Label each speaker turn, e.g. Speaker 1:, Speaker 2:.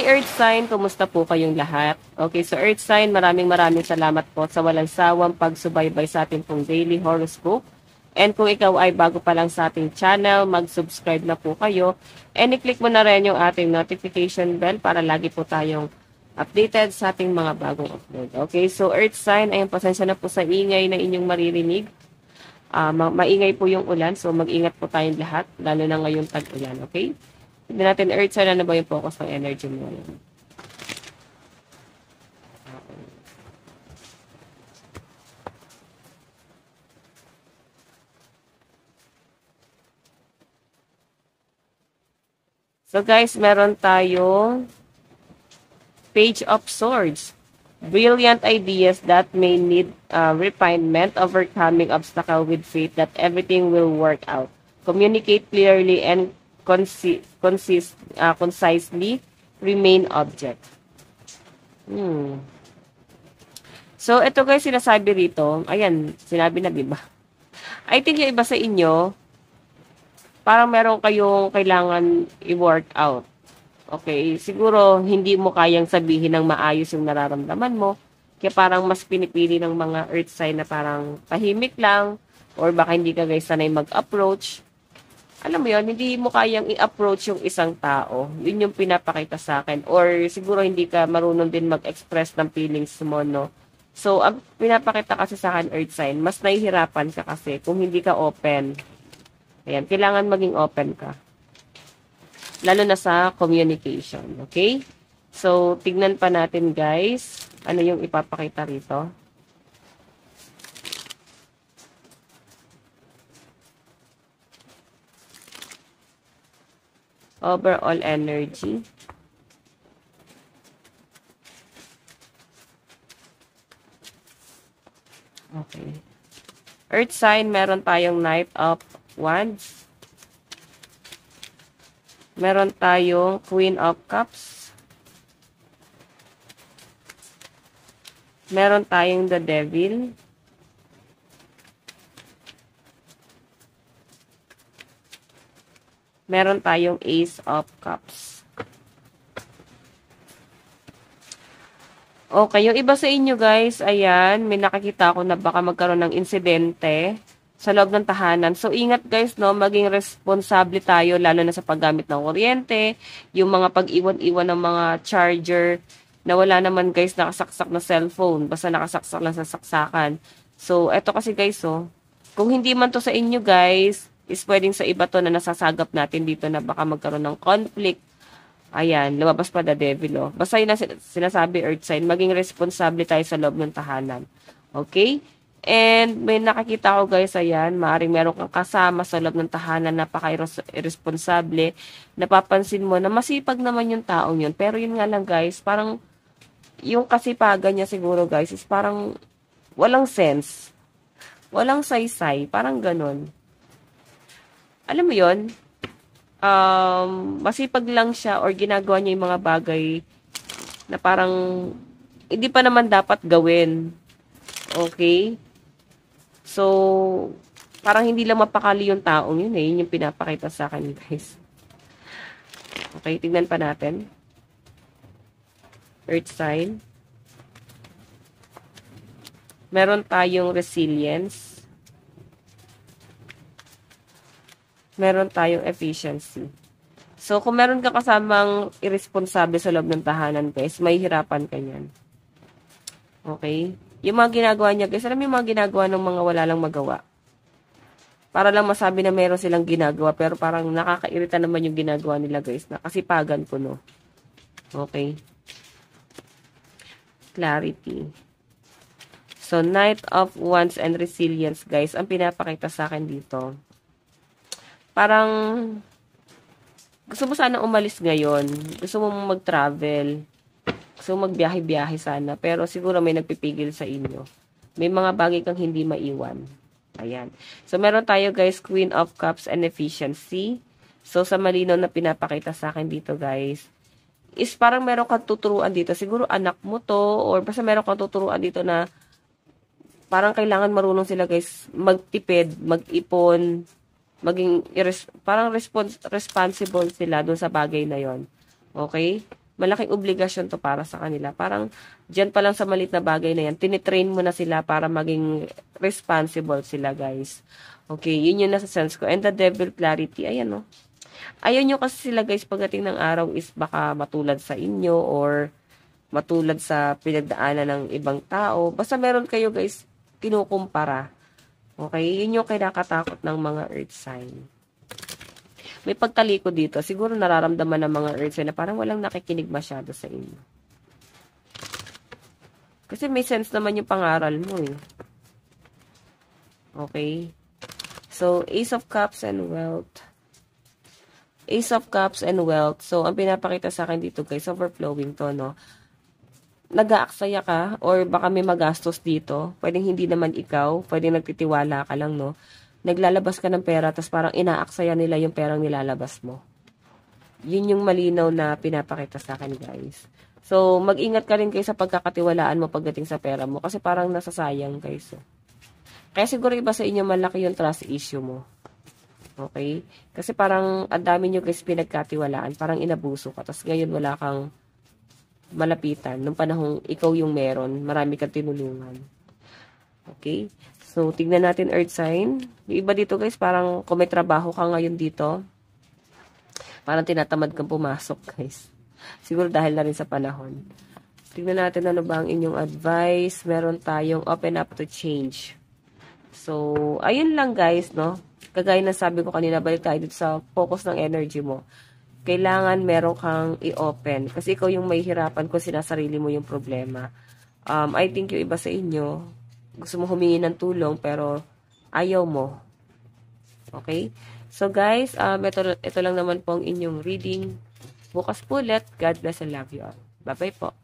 Speaker 1: Hi Earth Sign, kumusta po kayong lahat? Okay, so Earth Sign, maraming salamat po sa walang sawang pagsubaybay sa ating pong daily horoscope. And kung ikaw ay bago pa lang sa ating channel, mag-subscribe na po kayo. And i-click mo na rin yung ating notification bell para lagi po tayong updated sa ating mga bagong upload. Okay, so Earth Sign, ayun, pasensya na po sa ingay na inyong maririnig. Maingay po yung ulan, so mag-ingat po tayong lahat, lalo na ngayong tag-ulan, okay? Hindi natin Earth Sign, ano ba yung focus ng energy mo ngayon? So guys, meron tayong Page of Swords. Brilliant ideas that may need refinement, overcoming obstacle with faith that everything will work out. Communicate clearly and concisely, remain object. So, ito guys, sinasabi rito, ayan, sinabi na, diba? I think yung iba sa inyo, parang meron kayong kailangan i-work out. Okay, siguro hindi mo kayang sabihin ng maayos yung nararamdaman mo, kaya parang mas pinipili ng mga earth sign na parang tahimik lang, or baka hindi ka guys sanay mag-approach. Alam mo yun, hindi mo kayang i-approach yung isang tao. Yun yung pinapakita sa akin. Or siguro hindi ka marunong din mag-express ng feelings mo, no? So, ang pinapakita kasi sa akin, Earth Sign, mas nahihirapan ka kasi kung hindi ka open. Ayan, kailangan maging open ka. Lalo na sa communication, okay? So, tignan pa natin, guys. Ano yung ipapakita rito? Overall energy. Okay. Earth sign, meron tayong Knight of Wands. Meron tayong Queen of Cups. Meron tayong The Devil. Meron tayong Ace of Cups. Okay, yung iba sa inyo guys, ayan, may nakakita ako na baka magkaroon ng insidente sa loob ng tahanan. So, ingat guys, no, maging responsable tayo, lalo na sa paggamit ng kuryente, yung mga pag-iwan-iwan ng mga charger, na wala naman guys nakasaksak na cellphone, basta nakasaksak lang sa saksakan. So, eto kasi guys, oh, kung hindi man to sa inyo guys, is pwedeng sa iba to na nasasagap natin dito na baka magkaroon ng conflict. Ayan, lumabas pa The Devil, oh. Basta yun na sinasabi, Earth Sign, maging responsable tayo sa loob ng tahanan. Okay? And may nakakita ko guys, ayan, maaaring meron kang kasama sa loob ng tahanan, napaka-irresponsable. Napapansin mo na masipag naman yung taong yun. Pero yun nga lang guys, parang yung kasipagan niya siguro guys, is parang walang sense. Walang saysay, parang ganun. Alam mo yun, masipag lang siya or ginagawa niya yung mga bagay na parang hindi pa naman dapat gawin. Okay? So, parang hindi lang mapakali yung taong yun eh. Yun yung pinapakita sa akin guys. Okay, tignan pa natin. Earth sign. Meron tayong resilience. Meron tayong efficiency. So, kung meron ka kasamang irresponsible sa loob ng tahanan, guys, may hirapan ka yan. Okay? Yung mga ginagawa niya, guys, alam mo yung mga ginagawa ng mga wala lang magawa. Para lang masabi na meron silang ginagawa, pero parang nakakairita naman yung ginagawa nila, guys, na kasipagan ko, no? Okay? Clarity. So, Knight of Wands and Resilience, guys, ang pinapakita sa akin dito. Parang, gusto mo sana umalis ngayon. Gusto mo mag-travel. Gusto mo magbiyahe-biyahe sana. Pero siguro may nagpipigil sa inyo. May mga bagay kang hindi maiwan. Ayan. So, meron tayo guys, Queen of Cups and Efficiency. So, sa malinaw na pinapakita sa akin dito guys, is parang meron kang tuturuan dito. Siguro anak mo to, or basta meron kang tuturuan dito na parang kailangan marunong sila guys magtipid, mag-ipon, maging parang responsible sila doon sa bagay na yon. Okay? malaking obligasyon to para sa kanila. Parang, dyan pa lang sa maliit na bagay na yan, tinitrain mo na sila para maging responsible sila, guys. Okay, yun yung nasa sense ko. And the devil clarity, ayan, no. Ayaw nyo kasi sila, guys, pagdating ng araw is baka matulad sa inyo or matulad sa pinagdaanan ng ibang tao. Basta meron kayo, guys, kinukumpara. Okay, yun yung kinakatakot ng mga earth sign. May pagtaliko dito. Siguro nararamdaman ng mga earth sign na parang walang nakikinig masyado sa inyo. Kasi may sense naman yung pangaral mo eh. Okay. So, Ace of Cups and Wealth. Ace of Cups and Wealth. So, ang pinapakita sa akin dito guys, overflowing to, no? Nag-aaksaya ka or baka may magastos dito. Pwedeng hindi naman ikaw. Pwedeng nagtitiwala ka lang, no? Naglalabas ka ng pera, tapos parang inaaksaya nila yung perang nilalabas mo. Yun yung malinaw na pinapakita sa akin, guys. So, mag-ingat ka rin kayo sa pagkakatiwalaan mo pagdating sa pera mo, kasi parang nasasayang, guys. Kaya siguro iba sa inyo malaki yung trust issue mo. Okay? Kasi parang ang dami nyo, guys, pinagkatiwalaan. Parang inabuso ka, tapos ngayon wala kang malapitan. Nung panahong ikaw yung meron, marami kang tinulungan. Okay? So, tignan natin earth sign. Yung iba dito guys, parang kung may trabaho ka ngayon dito, parang tinatamad kang pumasok guys. Siguro dahil na rin sa panahon. Tignan natin ano ba ang inyong advice. Meron tayong open up to change. So, ayun lang guys, no? Kagaya na sabi ko kanina, balik tayo dito sa focus ng energy mo. Kailangan meron kang i-open. Kasi ikaw yung may hirapan kung sinasarili mo yung problema. I think yung iba sa inyo, gusto mo humingi ng tulong pero ayaw mo. Okay? So guys, ito lang naman po ang inyong reading. Bukas po ulit. God bless and love you all. Bye-bye po.